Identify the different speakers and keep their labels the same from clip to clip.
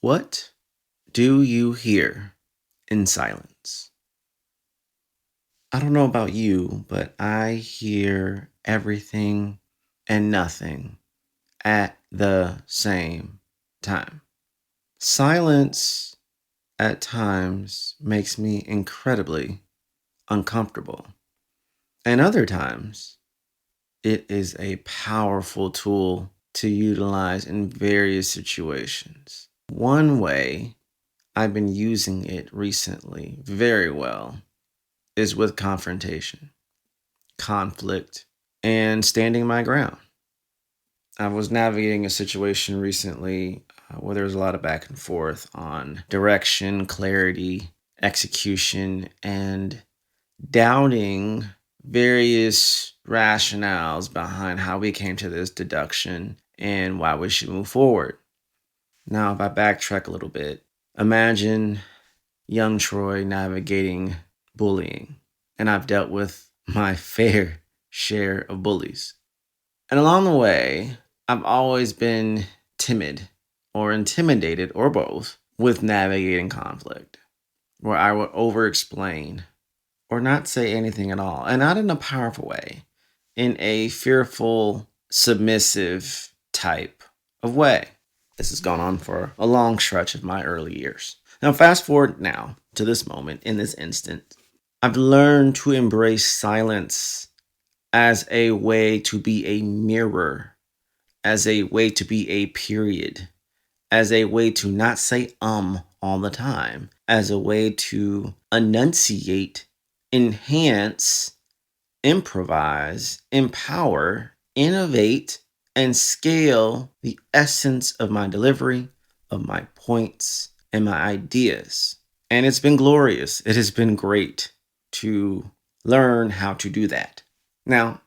Speaker 1: What do you hear in silence? I don't know about you, but I hear everything and nothing at the same time. Silence at times makes me incredibly uncomfortable, and other times it is a powerful tool to utilize in various situations. One way I've been using it recently very well is with confrontation, conflict, and standing my ground. I was navigating a situation recently where there was a lot of back and forth on direction, clarity, execution, and doubting various rationales behind how we came to this deduction and why we should move forward. Now, if I backtrack a little bit, imagine young Troy navigating bullying, and I've dealt with my fair share of bullies. And along the way, I've always been timid or intimidated or both with navigating conflict, where I would over explain or not say anything at all, and not in a powerful way, in a fearful, submissive type of way. This has gone on for a long stretch of my early years. Now, fast forward now to this moment, in this instant, I've learned to embrace silence as a way to be a mirror, as a way to be a period, as a way to not say all the time, as a way to enunciate, enhance, improvise, empower, innovate, and scale the essence of my delivery, of my points, and my ideas. And it's been glorious. It has been great to learn how to do that. Now,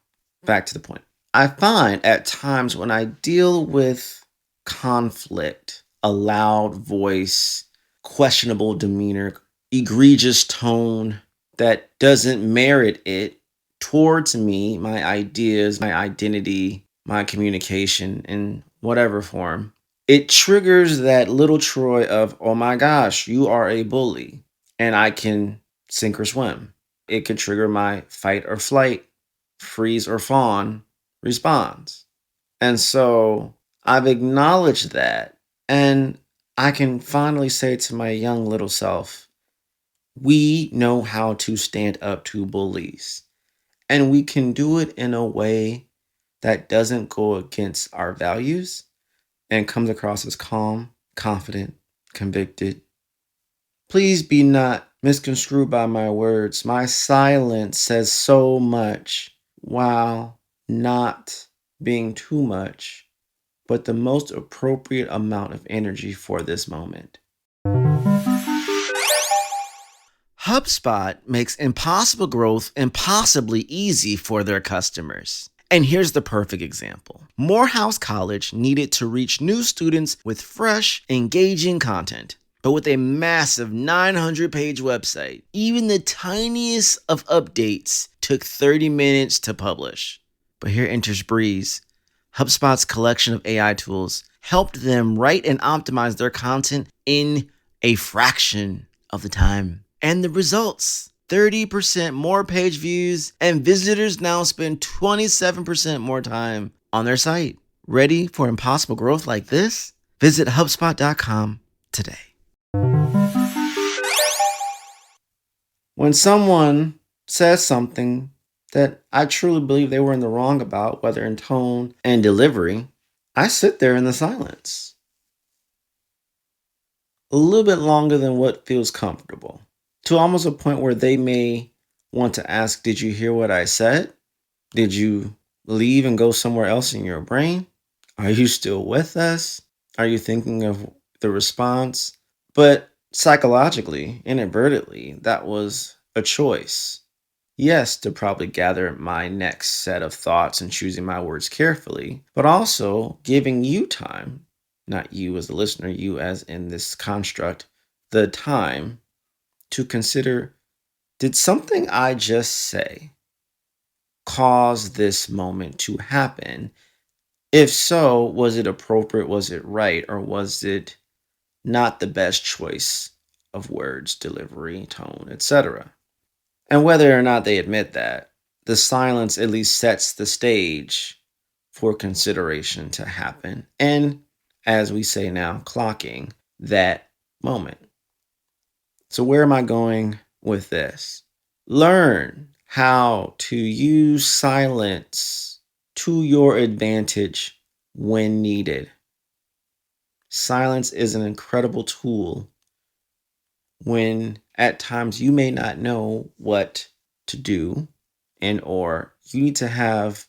Speaker 1: back to the point. I find at times when I deal with conflict, a loud voice, questionable demeanor, egregious tone that doesn't merit it towards me, my ideas, my identity, my communication in whatever form, it triggers that little Troy of, oh my gosh, you are a bully, and I can sink or swim. It could trigger my fight or flight, freeze or fawn response. And so I've acknowledged that, and I can finally say to my young little self, we know how to stand up to bullies, and we can do it in a way that doesn't go against our values and comes across as calm, confident, convicted. Please be not misconstrued by my words. My silence says so much while not being too much, but the most appropriate amount of energy for this moment. HubSpot makes impossible growth impossibly easy for their customers. And here's the perfect example. Morehouse College needed to reach new students with fresh, engaging content. But with a massive 900-page website, even the tiniest of updates took 30 minutes to publish. But here enters Breeze. HubSpot's collection of AI tools helped them write and optimize their content in a fraction of the time. And the results: 30% more page views, and visitors now spend 27% more time on their site. Ready for impossible growth like this? Visit HubSpot.com today. When someone says something that I truly believe they were in the wrong about, whether in tone and delivery, I sit there in the silence a little bit longer than what feels comfortable, to almost a point where they may want to ask, did you hear what I said? Did you leave and go somewhere else in your brain? Are you still with us? Are you thinking of the response? But psychologically, inadvertently, that was a choice. Yes, to probably gather my next set of thoughts and choosing my words carefully, but also giving you time, not you as a listener, you as in this construct, the time to consider, did something I just say cause this moment to happen? If so, was it appropriate? Was it right? Or was it not the best choice of words, delivery, tone, etc. And whether or not they admit that, the silence at least sets the stage for consideration to happen. And as we say now, clocking that moment. So, where am I going with this? Learn how to use silence to your advantage when needed. Silence is an incredible tool when at times you may not know what to do and or you need to have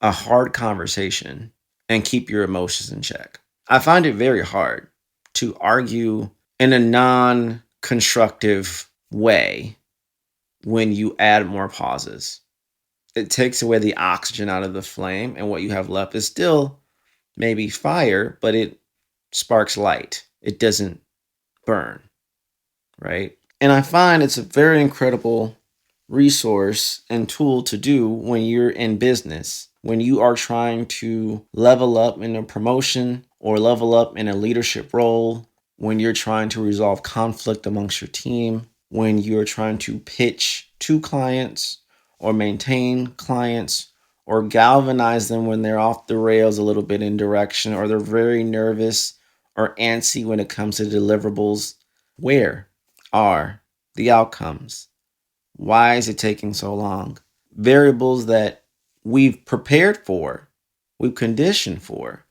Speaker 1: a hard conversation and keep your emotions in check. I find it very hard to argue in a non-constructive way when you add more pauses. It takes away the oxygen out of the flame, and what you have left is still maybe fire, but it sparks light. It doesn't burn, right? And I find it's a very incredible resource and tool to do when you're in business, when you are trying to level up in a promotion or level up in a leadership role, when you're trying to resolve conflict amongst your team, when you're trying to pitch to clients or maintain clients or galvanize them when they're off the rails a little bit in direction or they're very nervous or antsy when it comes to deliverables. Where are the outcomes? Why is it taking so long? Variables that we've prepared for, we've conditioned for,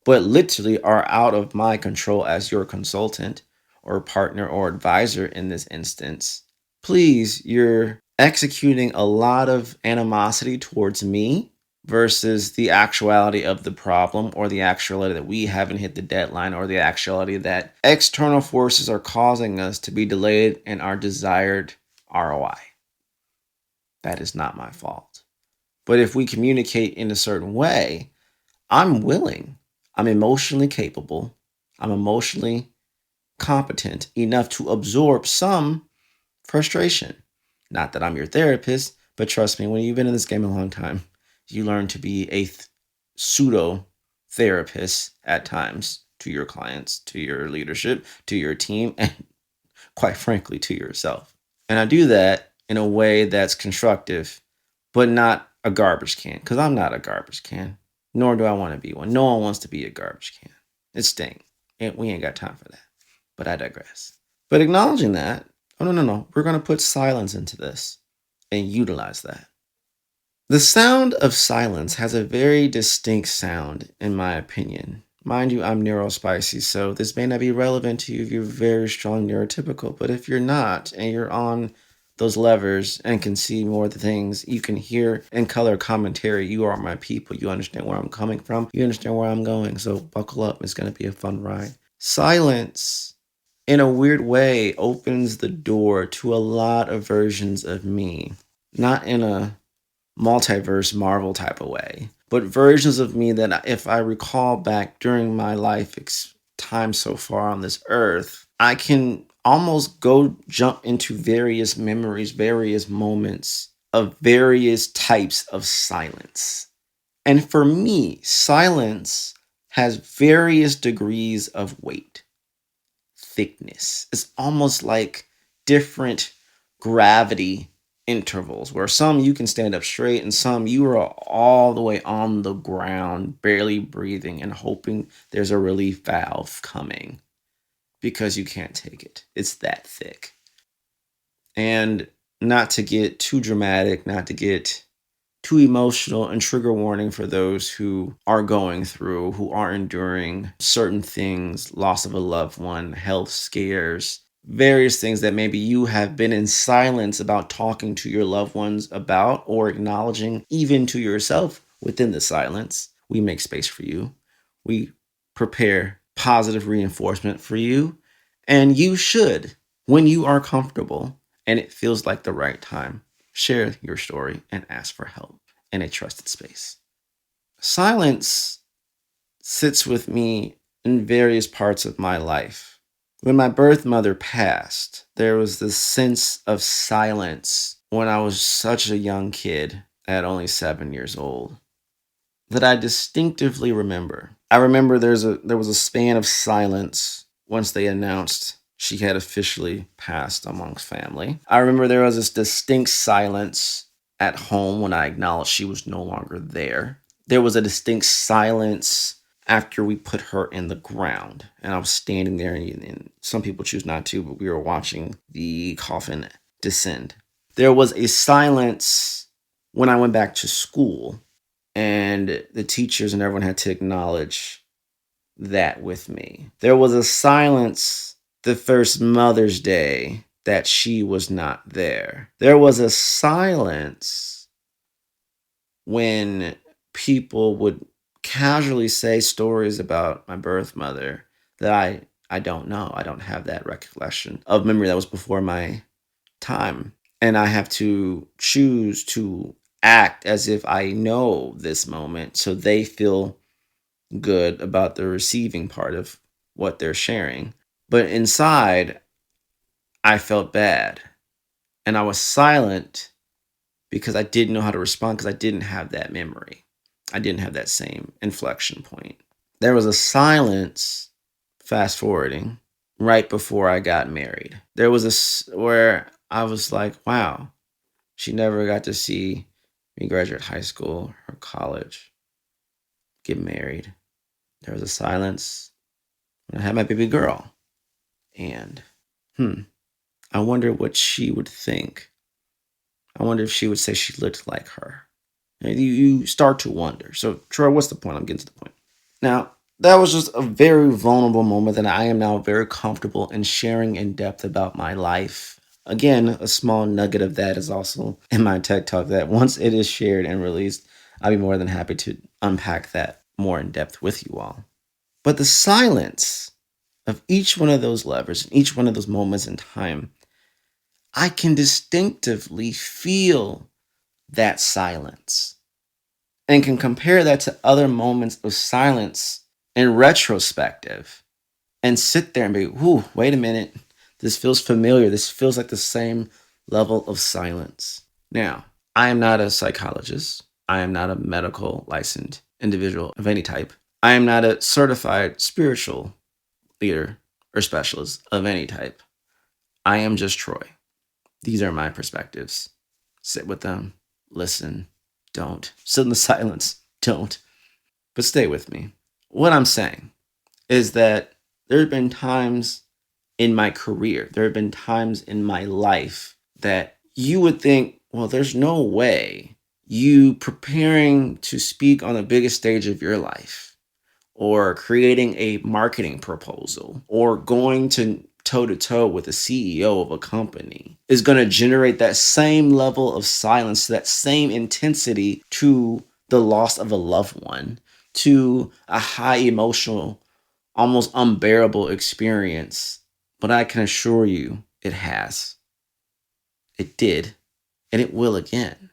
Speaker 1: but literally are out of my control as your consultant or partner or advisor in this instance. Please, you're executing a lot of animosity towards me versus the actuality of the problem or the actuality that we haven't hit the deadline or the actuality that external forces are causing us to be delayed in our desired ROI. That is not my fault. But if we communicate in a certain way, I'm willing, I'm emotionally capable, I'm emotionally competent enough to absorb some frustration. Not that I'm your therapist, but trust me, when you've been in this game a long time, you learn to be a pseudo therapist at times to your clients, to your leadership, to your team, and quite frankly, to yourself. And I do that in a way that's constructive, but not a garbage can, because I'm not a garbage can, nor do I want to be one. No one wants to be a garbage can. It's stink. And we ain't got time for that. But I digress. But acknowledging that, oh, no. We're going to put silence into this and utilize that. The sound of silence has a very distinct sound, in my opinion. Mind you, I'm neurospicy, so this may not be relevant to you if you're very strong neurotypical, but if you're not and you're on those levers and can see more of the things, you can hear and color commentary. You are my people. You understand where I'm coming from. You understand where I'm going. So buckle up. It's going to be a fun ride. Silence, in a weird way, opens the door to a lot of versions of me. Not in a multiverse Marvel type of way, but versions of me that if I recall back during my life time so far on this earth, I can almost go jump into various memories, various moments of various types of silence. And for me, silence has various degrees of weight, thickness. It's almost like different gravity intervals where some you can stand up straight and some you are all the way on the ground, barely breathing and hoping there's a relief valve coming because you can't take it. It's that thick. And not to get too dramatic, not to get too emotional, and trigger warning for those who are going through, who are enduring certain things, loss of a loved one, health scares, various things that maybe you have been in silence about talking to your loved ones about or acknowledging even to yourself within the silence. We make space for you. We prepare positive reinforcement for you. And you should, when you are comfortable and it feels like the right time, share your story and ask for help in a trusted space. Silence sits with me in various parts of my life. When my birth mother passed, there was this sense of silence when I was such a young kid at only 7 years old that I distinctively remember. I remember there was a span of silence once they announced she had officially passed amongst family. I remember there was this distinct silence at home when I acknowledged she was no longer there. There was a distinct silence after we put her in the ground. And I was standing there, and some people choose not to, but we were watching the coffin descend. There was a silence when I went back to school, and the teachers and everyone had to acknowledge that with me. There was a silence the first Mother's Day that she was not there. There was a silence when people would casually say stories about my birth mother that I don't know. I don't have that recollection of memory. That was before my time. And I have to choose to act as if I know this moment so they feel good about the receiving part of what they're sharing. But inside, I felt bad. And I was silent because I didn't know how to respond because I didn't have that memory. I didn't have that same inflection point. There was a silence, fast forwarding, right before I got married. There was where I was like, wow, she never got to see me graduate high school or college, get married. There was a silence when I had my baby girl. And, I wonder what she would think. I wonder if she would say she looked like her. And you start to wonder. So, Troy, what's the point? I'm getting to the point. Now, that was just a very vulnerable moment that I am now very comfortable in sharing in depth about my life. Again, a small nugget of that is also in my tech talk that once it is shared and released, I'll be more than happy to unpack that more in depth with you all. But the silence of each one of those levers, each one of those moments in time, I can distinctively feel that silence and can compare that to other moments of silence in retrospective and sit there and be, whoo, wait a minute. This feels familiar. This feels like the same level of silence. Now, I am not a psychologist. I am not a medical licensed individual of any type. I am not a certified spiritual leader or specialist of any type. I am just Troy. These are my perspectives. Sit with them, listen, don't. Sit in the silence, don't. But stay with me. What I'm saying is that there have been times in my career, there have been times in my life that you would think, well, there's no way you preparing to speak on the biggest stage of your life or creating a marketing proposal or going to toe to toe with the CEO of a company is going to generate that same level of silence, that same intensity to the loss of a loved one, to a high emotional, almost unbearable experience. But I can assure you it has. It did, and it will again.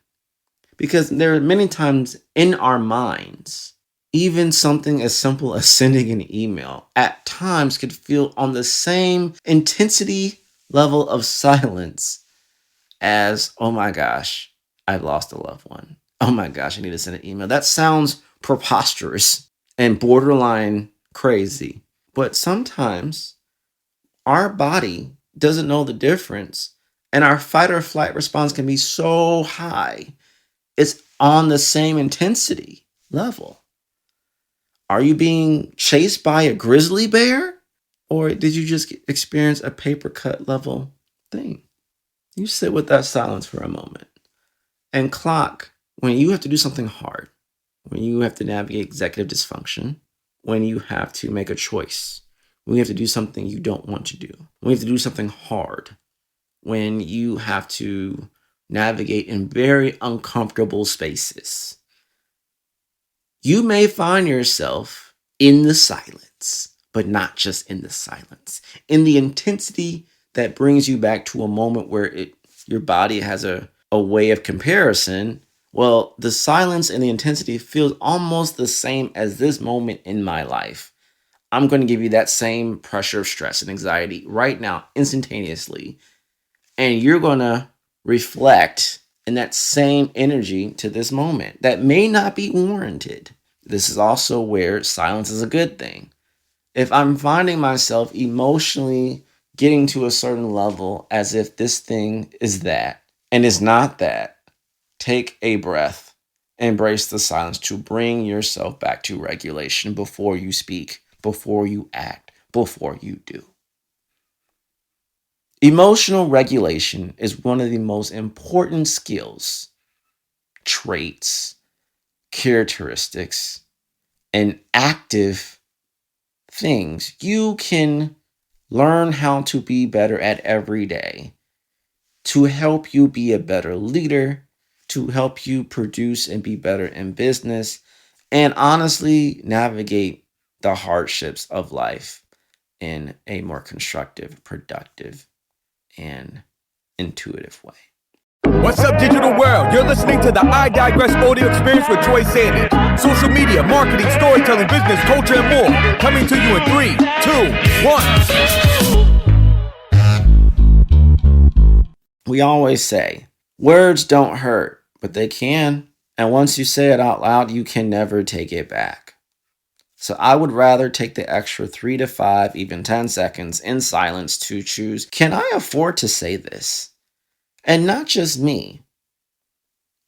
Speaker 1: Because there are many times in our minds, even something as simple as sending an email at times could feel on the same intensity level of silence as, oh my gosh, I've lost a loved one. Oh my gosh, I need to send an email. That sounds preposterous and borderline crazy. But sometimes our body doesn't know the difference, and our fight or flight response can be so high. It's on the same intensity level. Are you being chased by a grizzly bear? Or did you just experience a paper cut level thing? You sit with that silence for a moment and clock when you have to do something hard, when you have to navigate executive dysfunction, when you have to make a choice, when you have to do something you don't want to do, when you have to do something hard, when you have to navigate in very uncomfortable spaces. You may find yourself in the silence, but not just in the silence, in the intensity that brings you back to a moment where your body has a way of comparison. Well, the silence and the intensity feels almost the same as this moment in my life. I'm going to give you that same pressure of stress and anxiety right now, instantaneously. And you're going to reflect in that same energy to this moment that may not be warranted. This is also where silence is a good thing. If I'm finding myself emotionally getting to a certain level as if this thing is that and is not that, take a breath, embrace the silence to bring yourself back to regulation before you speak, before you act, before you do. Emotional regulation is one of the most important skills, traits, characteristics, and active things you can learn how to be better at every day to help you be a better leader, to help you produce and be better in business, and honestly navigate the hardships of life in a more constructive, productive, and intuitive way.
Speaker 2: What's up, digital world? You're listening to the I Digress audio experience with Troy Sandidge. Social media, marketing, storytelling, business, culture, and more. Coming to you in 3, 2, 1.
Speaker 1: We always say, words don't hurt, but they can. And once you say it out loud, you can never take it back. So I would rather take the extra 3 to 5, even 10 seconds in silence to choose, can I afford to say this? And not just me.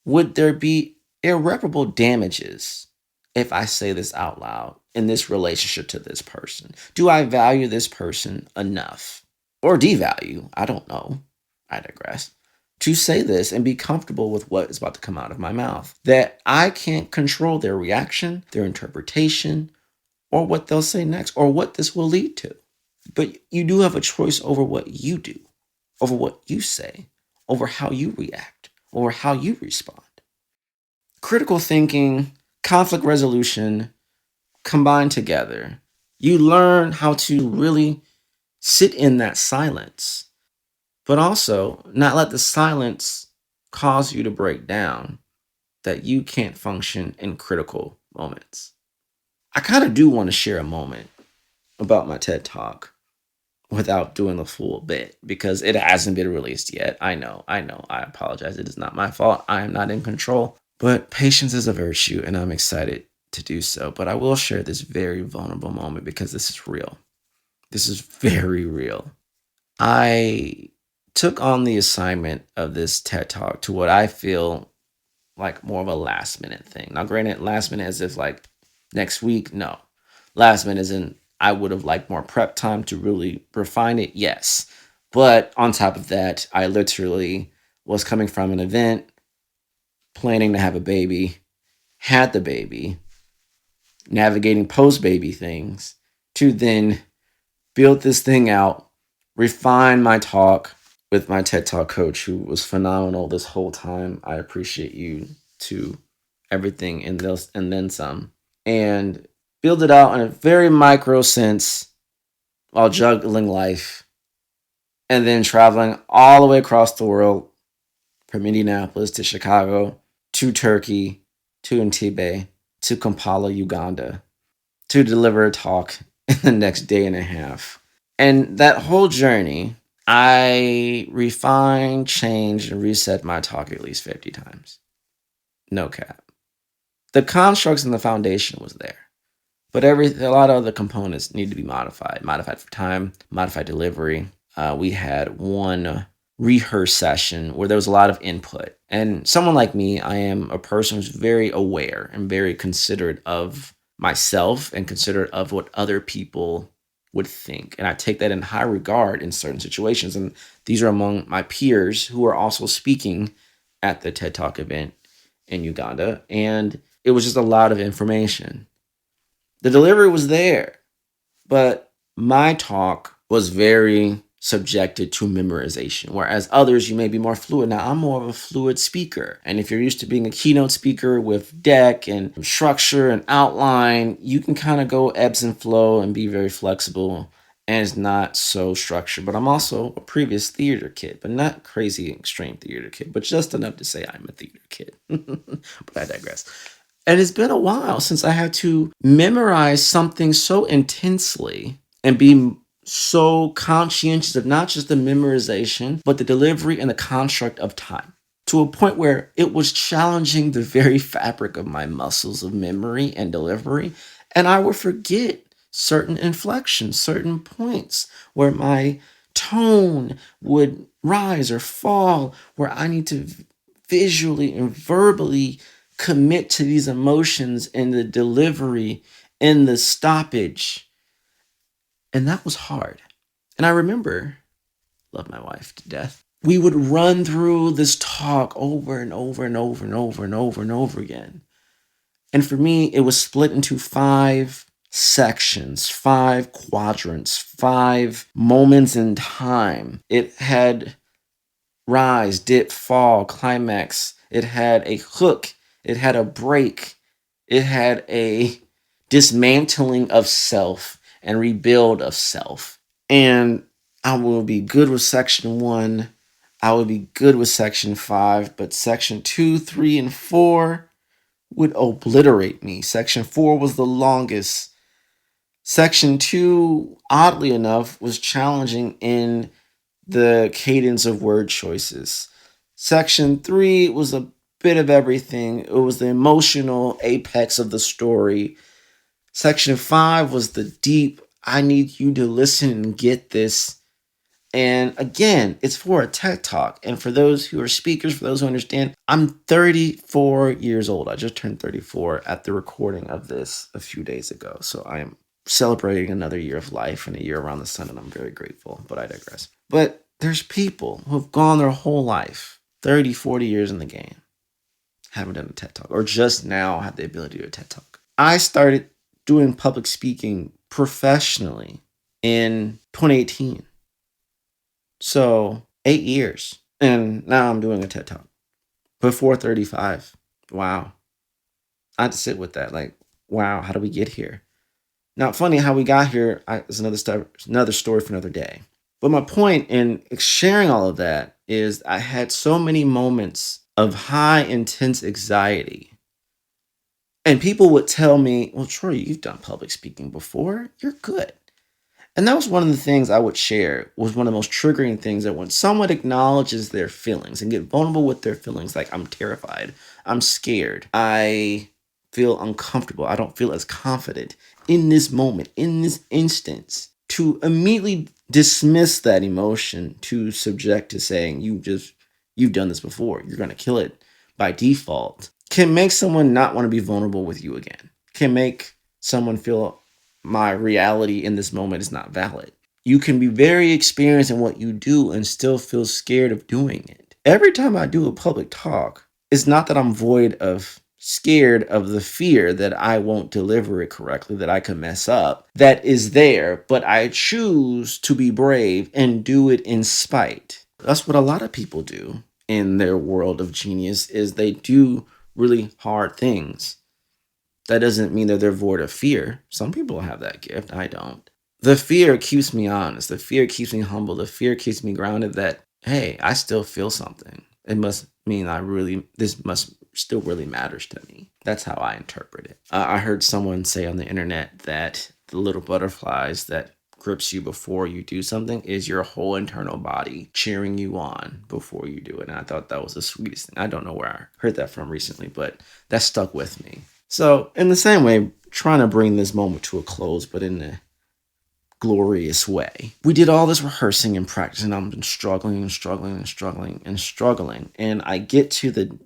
Speaker 1: Would there be irreparable damages if I say this out loud in this relationship to this person? Do I value this person enough? Or devalue? I don't know. I digress. To say this and be comfortable with what is about to come out of my mouth. That I can't control their reaction, their interpretation, or what they'll say next, or what this will lead to. But you do have a choice over what you do, over what you say, over how you react, over how you respond. Critical thinking, conflict resolution combined together. You learn how to really sit in that silence, but also not let the silence cause you to break down, that you can't function in critical moments. I kind of do want to share a moment about my TED Talk without doing the full bit because it hasn't been released yet. I know. I apologize. It is not my fault. I am not in control. But patience is a virtue, and I'm excited to do so. But I will share this very vulnerable moment because this is real. This is very real. I took on the assignment of this TED Talk to what I feel like more of a last minute thing. Now, granted, last minute as if like next week, no. Last minute isn't, I would have liked more prep time to really refine it, yes. But on top of that, I literally was coming from an event, planning to have a baby, had the baby, navigating post-baby things, to then build this thing out, refine my talk with my TED Talk coach, who was phenomenal this whole time. I appreciate you to everything in this and then some. And build it out in a very micro sense while juggling life and then traveling all the way across the world from Indianapolis to Chicago to Turkey to Entebbe to Kampala, Uganda to deliver a talk in the next day and a half. And that whole journey, I refined, changed, and reset my talk at least 50 times. No cap. The constructs and the foundation was there. But a lot of other components need to be modified. Modified for time, modified delivery. We had one rehearse session where there was a lot of input. And someone like me, I am a person who's very aware and very considerate of myself and considerate of what other people would think. And I take that in high regard in certain situations. And these are among my peers who are also speaking at the TED Talk event in Uganda. And it was just a lot of information. The delivery was there, but my talk was very subjected to memorization, whereas others, you may be more fluid. Now, I'm more of a fluid speaker. And if you're used to being a keynote speaker with deck and structure and outline, you can kind of go ebbs and flow and be very flexible, and it's not so structured. But I'm also a previous theater kid, but not crazy extreme theater kid, but just enough to say I'm a theater kid. But I digress. And it's been a while since I had to memorize something so intensely and be so conscientious of not just the memorization, but the delivery and the construct of time, to a point where it was challenging the very fabric of my muscles of memory and delivery. And I would forget certain inflections, certain points where my tone would rise or fall, where I need to visually and verbally commit to these emotions in the delivery, in the stoppage. And that was hard. And I remember, love my wife to death. We would run through this talk over and over and over and over and over and over again. And for me, it was split into 5 sections, 5 quadrants, 5 moments in time. It had rise, dip, fall, climax. It had a hook. It had a break. It had a dismantling of self and rebuild of self. And I will be good with section 1. I would be good with section 5, but section 2, 3, and 4 would obliterate me. Section 4 was the longest. Section 2, oddly enough, was challenging in the cadence of word choices. Section 3 was a bit of everything. It was the emotional apex of the story. Section 5 was the deep, I need you to listen and get this. And again, it's for a TED Talk. And for those who are speakers, for those who understand, I'm 34 years old. I just turned 34 at the recording of this a few days ago. So I am celebrating another year of life and a year around the sun, and I'm very grateful, but I digress. But there's people who have gone their whole life, 30, 40 years in the game, haven't done a TED Talk, or just now have the ability to do a TED Talk. I started doing public speaking professionally in 2018. So 8 years. And now I'm doing a TED Talk before 35. Wow. I had to sit with that. Like, wow, how did we get here? Now, funny how we got here is another story for another day. But my point in sharing all of that is I had so many moments of high, intense anxiety. And people would tell me, well, Troy, you've done public speaking before. You're good. And that was one of the things I would share, was one of the most triggering things, that when someone acknowledges their feelings and get vulnerable with their feelings, like I'm terrified, I'm scared, I feel uncomfortable, I don't feel as confident in this moment, in this instance, to immediately dismiss that emotion, to subject to saying, you've done this before, you're going to kill it by default, can make someone not want to be vulnerable with you again, can make someone feel my reality in this moment is not valid. You can be very experienced in what you do and still feel scared of doing it. Every time I do a public talk, it's not that I'm void of scared of the fear that I won't deliver it correctly, that I could mess up. That is there, but I choose to be brave and do it in spite. That's what a lot of people do in their world of genius, is they do really hard things. That doesn't mean that they're void of fear. Some people have that gift. I don't. The fear keeps me honest. The fear keeps me humble. The fear keeps me grounded that, hey, I still feel something. It must mean this must still really matters to me. That's how I interpret it. I heard someone say on the internet that the little butterflies that grips you before you do something is your whole internal body cheering you on before you do it. And I thought that was the sweetest thing. I don't know where I heard that from recently, but that stuck with me. So in the same way, trying to bring this moment to a close, but in a glorious way. We did all this rehearsing and practicing. I've been struggling and struggling and struggling and struggling. And I get to the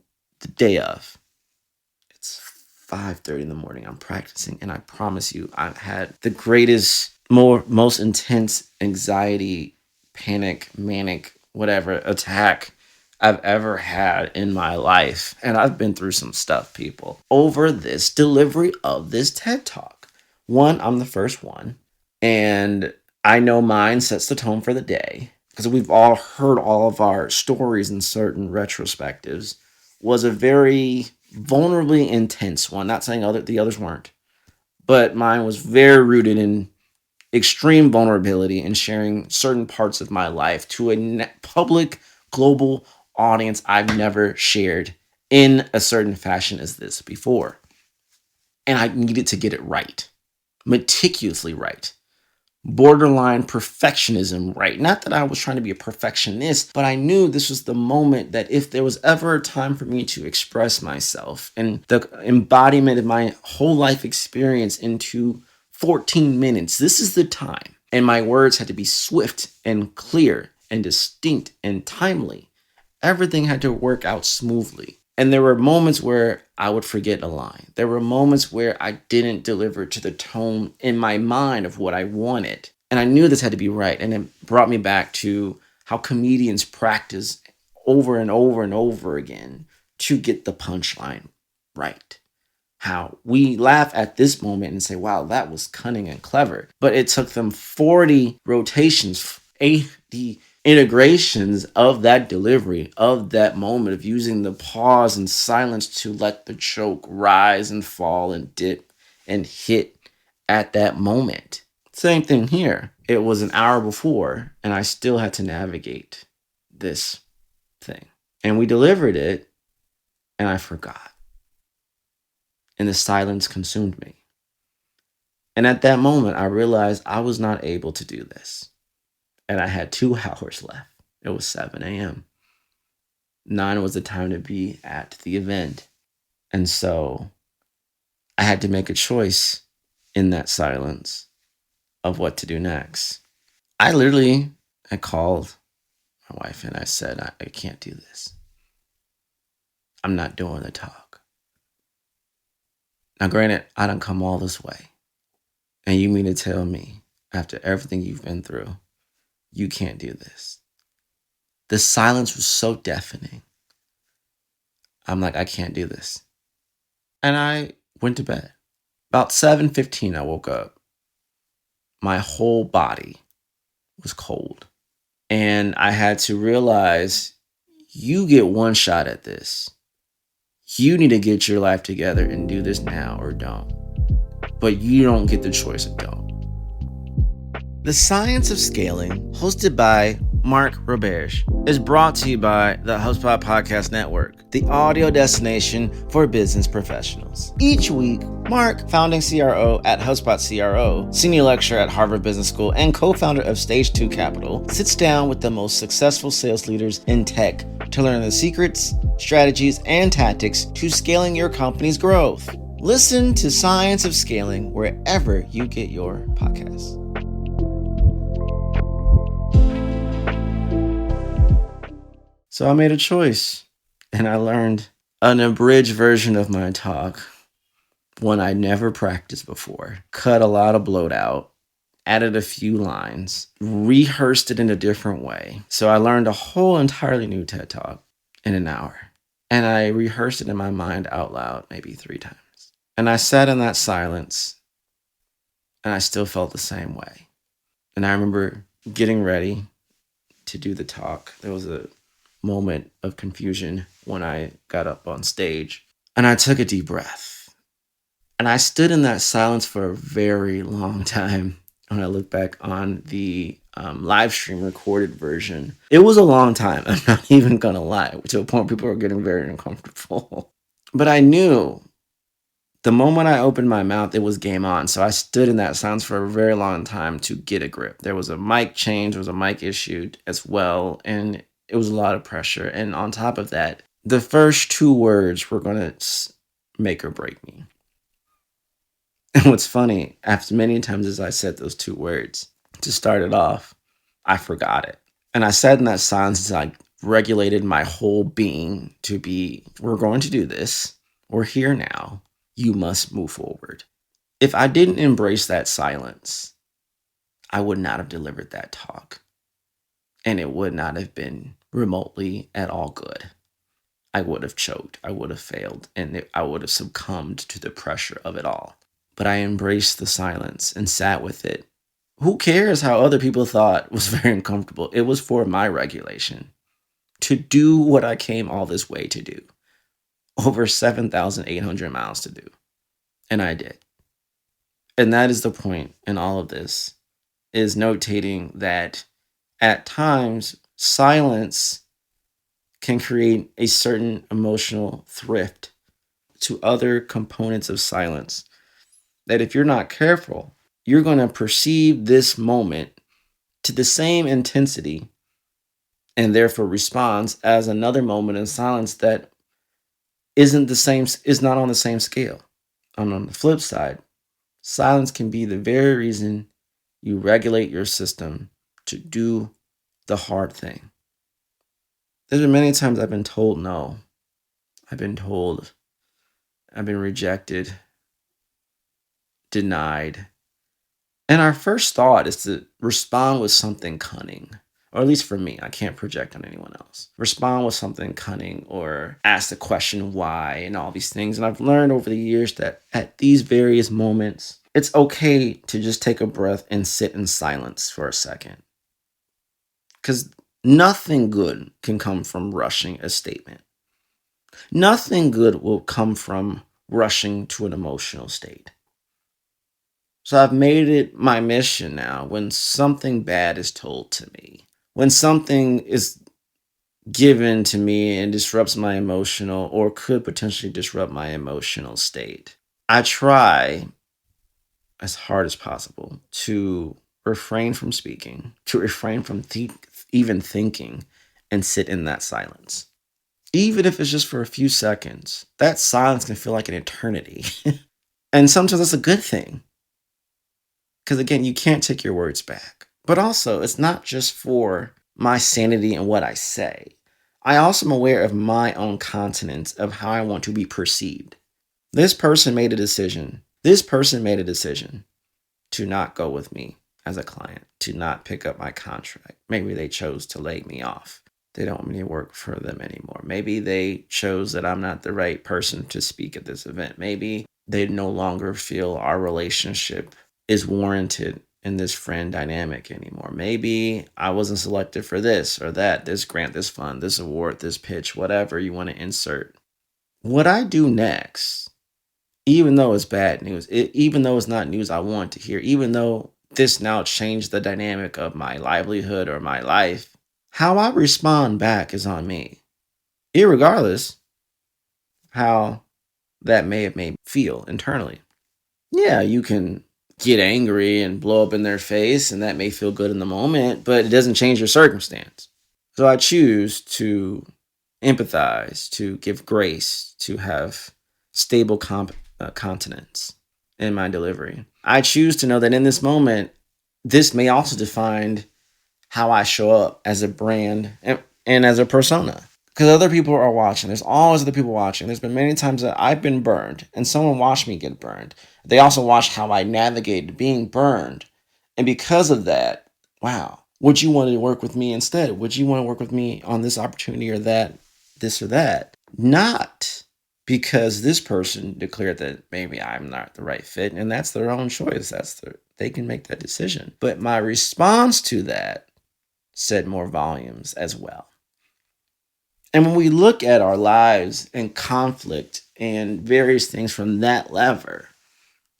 Speaker 1: day of. It's 5:30 in the morning. I'm practicing. And I promise you, I've had the greatest, most intense anxiety, panic, manic, whatever, attack I've ever had in my life. And I've been through some stuff, people, over this delivery of this TED Talk. One, I'm the first one. And I know mine sets the tone for the day, because we've all heard all of our stories in certain retrospectives, was a very vulnerably intense one. Not saying the others weren't, but mine was very rooted in extreme vulnerability and sharing certain parts of my life to a public global audience I've never shared in a certain fashion as this before. And I needed to get it right, meticulously right, borderline perfectionism right. Not that I was trying to be a perfectionist, but I knew this was the moment that if there was ever a time for me to express myself and the embodiment of my whole life experience into 14 minutes. This is the time. And my words had to be swift and clear and distinct and timely. Everything had to work out smoothly. And there were moments where I would forget a line. There were moments where I didn't deliver to the tone in my mind of what I wanted. And I knew this had to be right. And it brought me back to how comedians practice over and over and over again to get the punchline right. How we laugh at this moment and say, wow, that was cunning and clever. But it took them 40 rotations, 80 integrations of that delivery, of that moment, of using the pause and silence to let the joke rise and fall and dip and hit at that moment. Same thing here. It was an hour before, and I still had to navigate this thing. And we delivered it, and I forgot. And the silence consumed me. And at that moment, I realized I was not able to do this. And I had 2 hours left. It was 7 a.m. 9 was the time to be at the event. And so I had to make a choice in that silence of what to do next. I literally had called my wife and I said, I can't do this. I'm not doing the talk. Now, granted, I done come all this way. And you mean to tell me, after everything you've been through, you can't do this? The silence was so deafening. I'm like, I can't do this. And I went to bed. About 7:15, I woke up. My whole body was cold. And I had to realize, you get one shot at this. You need to get your life together and do this now or don't. But you don't get the choice of don't. The Science of Scaling, hosted by Mark Roberge, is brought to you by the HubSpot Podcast Network, the audio destination for business professionals. Each week, Mark, founding CRO at HubSpot CRO, senior lecturer at Harvard Business School, and co-founder of Stage 2 Capital, sits down with the most successful sales leaders in tech to learn the secrets, strategies, and tactics to scaling your company's growth. Listen to Science of Scaling wherever you get your podcasts. So I made a choice, and I learned an abridged version of my talk, one I never practiced before, cut a lot of bloat out, added a few lines, rehearsed it in a different way. So I learned a whole entirely new TED Talk in an hour, and I rehearsed it in my mind out loud maybe 3 times. And I sat in that silence, and I still felt the same way. And I remember getting ready to do the talk. There was a moment of confusion when I got up on stage, and I took a deep breath. And I stood in that silence for a very long time. When I look back on the live stream recorded version, it was a long time. I'm not even gonna lie, to a point people were getting very uncomfortable. But I knew the moment I opened my mouth, it was game on. So I stood in that silence for a very long time to get a grip. There was a mic change, there was a mic issue as well, and it was a lot of pressure. And on top of that, the first 2 words were going to make or break me. And what's funny, after many times as I said those 2 words to start it off, I forgot it. And I sat in that silence as I regulated my whole being to be, we're going to do this. We're here now. You must move forward. If I didn't embrace that silence, I would not have delivered that talk. And it would not have been remotely at all good. I would have choked. I would have failed. And I would have succumbed to the pressure of it all. But I embraced the silence and sat with it. Who cares how other people thought was very uncomfortable? It was for my regulation. To do what I came all this way to do. Over 7,800 miles to do. And I did. And that is the point in all of this, is notating that at times, silence can create a certain emotional thrift to other components of silence. That if you're not careful, you're going to perceive this moment to the same intensity and therefore responds as another moment in silence that isn't the same, is not on the same scale. And on the flip side, Silence can be the very reason you regulate your system to do the hard thing. There's been many times I've been told no. I've been told I've been rejected, denied. And our first thought is to respond with something cunning. Or at least for me, I can't project on anyone else. Respond with something cunning or ask the question why and all these things. And I've learned over the years that at these various moments, it's okay to just take a breath and sit in silence for a second. Because nothing good can come from rushing a statement. Nothing good will come from rushing to an emotional state. So I've made it my mission now when something bad is told to me, when something is given to me and disrupts my emotional or could potentially disrupt my emotional state. I try as hard as possible to refrain from speaking, to refrain from even thinking, and sit in that silence. Even if it's just for a few seconds, that silence can feel like an eternity. And sometimes that's a good thing. Because again, you can't take your words back. But also, it's not just for my sanity and what I say. I also am aware of my own continence of how I want to be perceived. This person made a decision. This person made a decision to not go with me as a client, to not pick up my contract. Maybe they chose to lay me off. They don't want me to work for them anymore. Maybe they chose that I'm not the right person to speak at this event. Maybe they no longer feel our relationship is warranted in this friend dynamic anymore. Maybe I wasn't selected for this or that, this grant, this fund, this award, this pitch, whatever you want to insert. What I do next, even though it's bad news, even though it's not news I want to hear, even though this now changed the dynamic of my livelihood or my life, how I respond back is on me. Irregardless how that may have made me feel internally. Yeah, you can get angry and blow up in their face, and that may feel good in the moment, but it doesn't change your circumstance. So I choose to empathize, to give grace, to have stable continence in my delivery. I choose to know that in this moment, this may also define how I show up as a brand and as a persona. Because other people are watching. There's always other people watching. There's been many times that I've been burned and someone watched me get burned. They also watched how I navigated being burned. And because of that, wow, would you want to work with me instead? Would you want to work with me on this opportunity or that, this or that? Not because this person declared that maybe I'm not the right fit, and that's their own choice. They can make that decision. But my response to that said more volumes as well. And when we look at our lives and conflict and various things from that lever,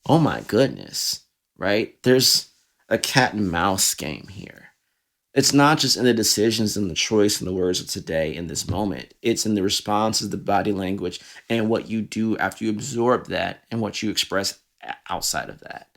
Speaker 1: oh my goodness, right? There's a cat and mouse game here. It's not just in the decisions and the choice and the words of today in this moment. It's in the responses, the body language, and what you do after you absorb that and what you express outside of that.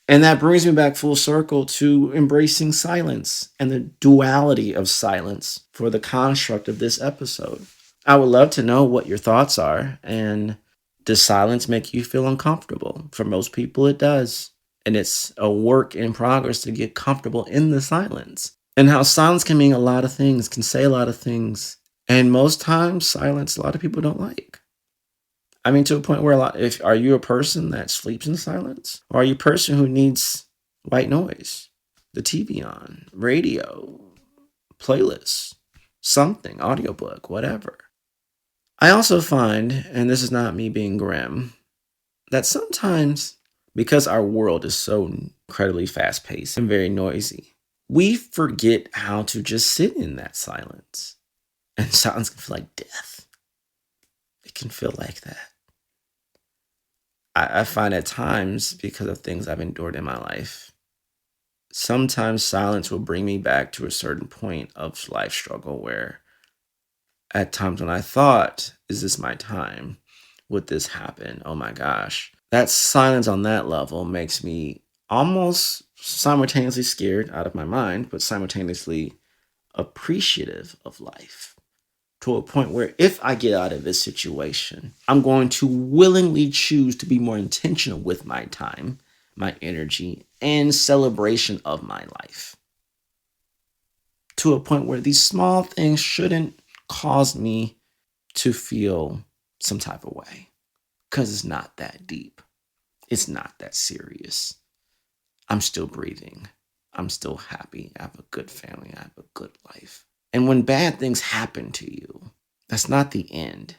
Speaker 1: And that brings me back full circle to embracing silence and the duality of silence for the construct of this episode. I would love to know what your thoughts are. And does silence make you feel uncomfortable? For most people, it does. And it's a work in progress to get comfortable in the silence. And how silence can mean a lot of things, can say a lot of things. And most times, silence, a lot of people don't like. I mean, to a point where are you a person that sleeps in silence? Or are you a person who needs white noise? The TV on, radio, playlists, something, audiobook, whatever. I also find, and this is not me being grim, that sometimes because our world is so incredibly fast paced and very noisy, we forget how to just sit in that silence. And silence can feel like death. It can feel like that. I find at times, because of things I've endured in my life, sometimes silence will bring me back to a certain point of life struggle where at times when I thought, is this my time? Would this happen? Oh my gosh. That silence on that level makes me almost simultaneously scared out of my mind, but simultaneously appreciative of life. to a point where if I get out of this situation, I'm going to willingly choose to be more intentional with my time, my energy, and celebration of my life. To a point where these small things shouldn't cause me to feel some type of way because it's not that deep. It's not that serious. I'm still breathing. I'm still happy. I have a good family. I have a good life. And when bad things happen to you, that's not the end.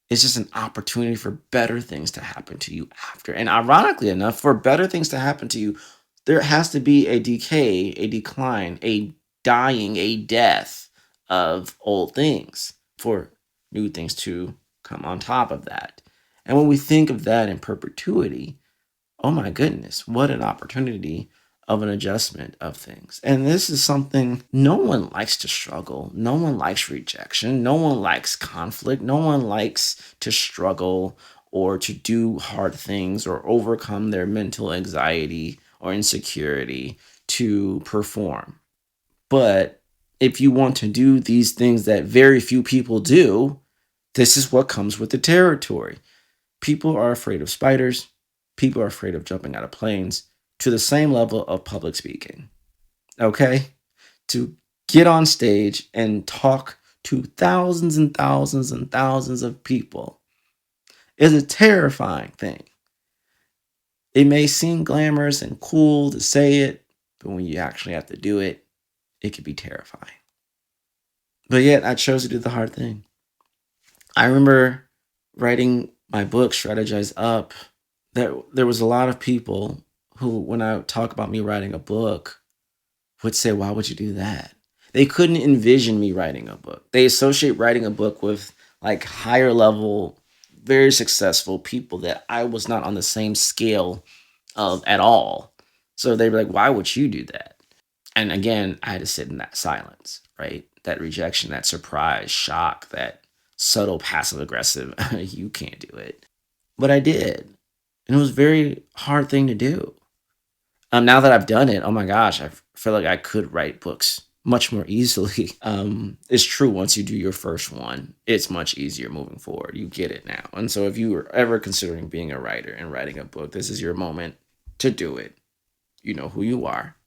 Speaker 1: It's just an opportunity for better things to happen to you after. And ironically enough, for better things to happen to you, there has to be a decay, a decline, a dying, a death of old things for new things to come on top of that. And when we think of that in perpetuity, oh my goodness, what an opportunity of an adjustment of things. And this is something no one likes to struggle. No one likes rejection. No one likes conflict. No one likes to struggle or to do hard things or overcome their mental anxiety or insecurity to perform. But if you want to do these things that very few people do, this is what comes with the territory. People are afraid of spiders. People are afraid of jumping out of planes to the same level of public speaking. Okay? To get on stage and talk to thousands and thousands and thousands of people is a terrifying thing. It may seem glamorous and cool to say it, but when you actually have to do it, it can be terrifying. But yet, I chose to do the hard thing. I remember writing my book, Strategize Up, that there was a lot of people who, when I talk about me writing a book, would say, why would you do that? They couldn't envision me writing a book. They associate writing a book with like higher level, very successful people that I was not on the same scale of at all. So they were like, why would you do that? And again, I had to sit in that silence, right? That rejection, that surprise, shock, that subtle passive aggressive, you can't do it. But I did. And it was a very hard thing to do. Now that I've done it, oh my gosh, I feel like I could write books much more easily. It's true. Once you do your first one, it's much easier moving forward. You get it now. And so if you were ever considering being a writer and writing a book, this is your moment to do it. You know who you are.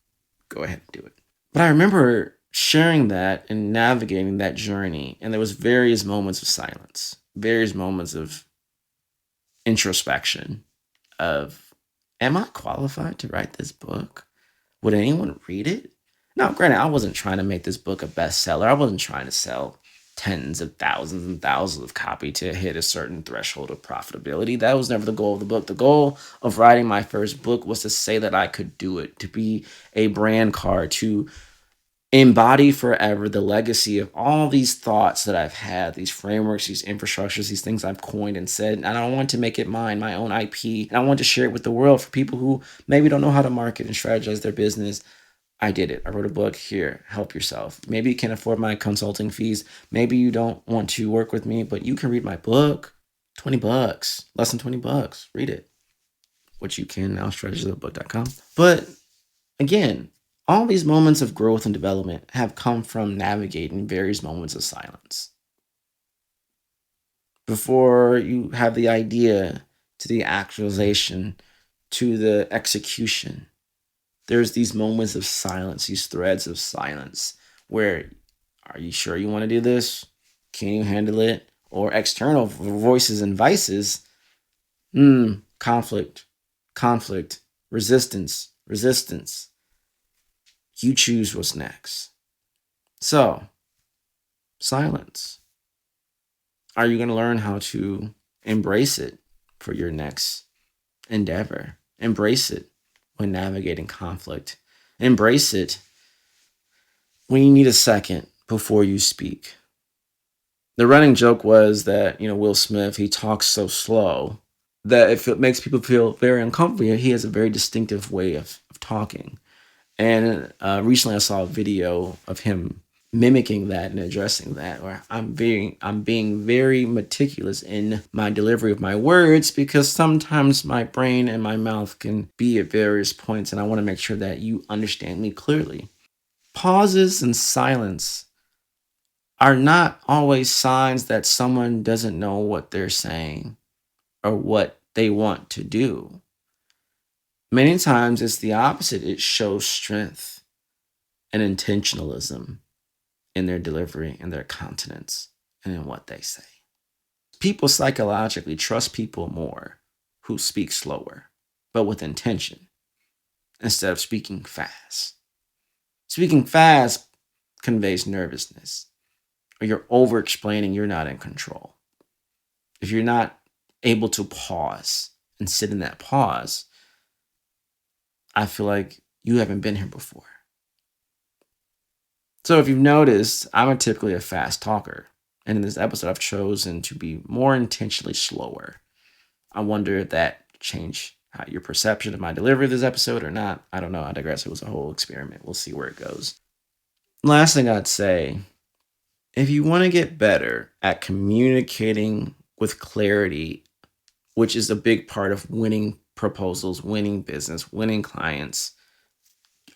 Speaker 1: Go ahead and do it. But I remember sharing that and navigating that journey. And there was various moments of silence, various moments of introspection of, am I qualified to write this book? Would anyone read it? Now, granted, I wasn't trying to make this book a bestseller. I wasn't trying to sell tens of thousands and thousands of copies to hit a certain threshold of profitability. That was never the goal of the book. The goal of writing my first book was to say that I could do it, to be a brand card, to embody forever the legacy of all these thoughts that I've had, these frameworks, these infrastructures, these things I've coined and said. And I want to make it mine, my own IP. And I want to share it with the world for people who maybe don't know how to market and strategize their business. I did it. I wrote a book. Here, help yourself. Maybe you can't afford my consulting fees. Maybe you don't want to work with me, but you can read my book. $20, less than $20. Read it. Which you can now, strategiesofthebook.com. But again, all these moments of growth and development have come from navigating various moments of silence. Before you have the idea to the actualization to the execution, there's these moments of silence, these threads of silence where, are you sure you want to do this? Can you handle it? Or external voices and vices, conflict, resistance. You choose what's next. So, silence. Are you going to learn how to embrace it for your next endeavor? Embrace it when navigating conflict. Embrace it when you need a second before you speak. The running joke was that, Will Smith, he talks so slow that if it makes people feel very uncomfortable, he has a very distinctive way of talking. And recently I saw a video of him mimicking that and addressing that, where I'm being very meticulous in my delivery of my words, because sometimes my brain and my mouth can be at various points, and I want to make sure that you understand me clearly. Pauses and silence are not always signs that someone doesn't know what they're saying or what they want to do. Many times it's the opposite. It shows strength and intentionalism in their delivery and their countenance and in what they say. People psychologically trust people more who speak slower, but with intention, instead of speaking fast. Speaking fast conveys nervousness, or you're over explaining, you're not in control. If you're not able to pause and sit in that pause, I feel like you haven't been here before. So if you've noticed, I'm typically a fast talker. And in this episode, I've chosen to be more intentionally slower. I wonder if that changed your perception of my delivery of this episode or not. I don't know. I digress. It was a whole experiment. We'll see where it goes. Last thing I'd say, if you want to get better at communicating with clarity, which is a big part of winning proposals, winning business, winning clients,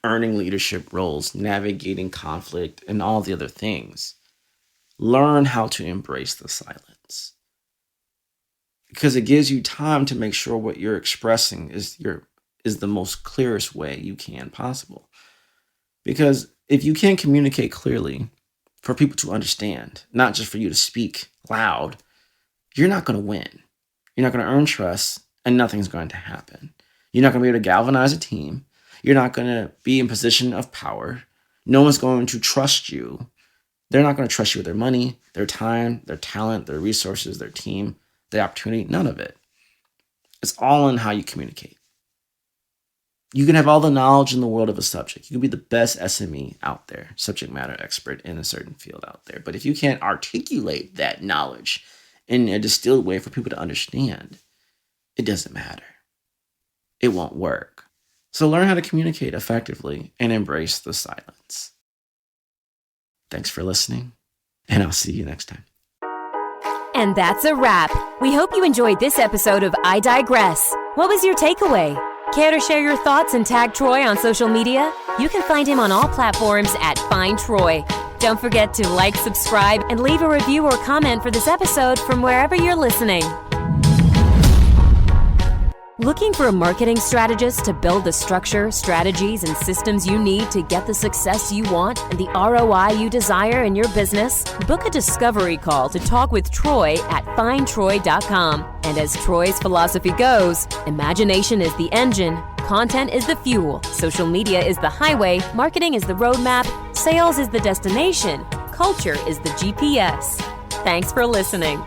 Speaker 1: earning leadership roles, navigating conflict, and all the other things, learn how to embrace the silence. Because it gives you time to make sure what you're expressing is the most clearest way you can possible. Because if you can't communicate clearly for people to understand, not just for you to speak loud, you're not going to win. You're not going to earn trust, and nothing's going to happen. You're not going to be able to galvanize a team. You're not going to be in position of power. No one's going to trust you. They're not going to trust you with their money, their time, their talent, their resources, their team, the opportunity, none of it. It's all in how you communicate. You can have all the knowledge in the world of a subject. You can be the best SME out there, subject matter expert in a certain field out there. But if you can't articulate that knowledge in a distilled way for people to understand, it doesn't matter. It won't work. So learn how to communicate effectively and embrace the silence. Thanks for listening, and I'll see you next time.
Speaker 3: And that's a wrap. We hope you enjoyed this episode of I Digress. What was your takeaway? Care to share your thoughts and tag Troy on social media? You can find him on all platforms at Find Troy. Don't forget to like, subscribe, and leave a review or comment for this episode from wherever you're listening. Looking for a marketing strategist to build the structure, strategies, and systems you need to get the success you want and the ROI you desire in your business? Book a discovery call to talk with Troy at findtroy.com. And as Troy's philosophy goes, imagination is the engine, content is the fuel, social media is the highway, marketing is the roadmap, sales is the destination, culture is the GPS. Thanks for listening.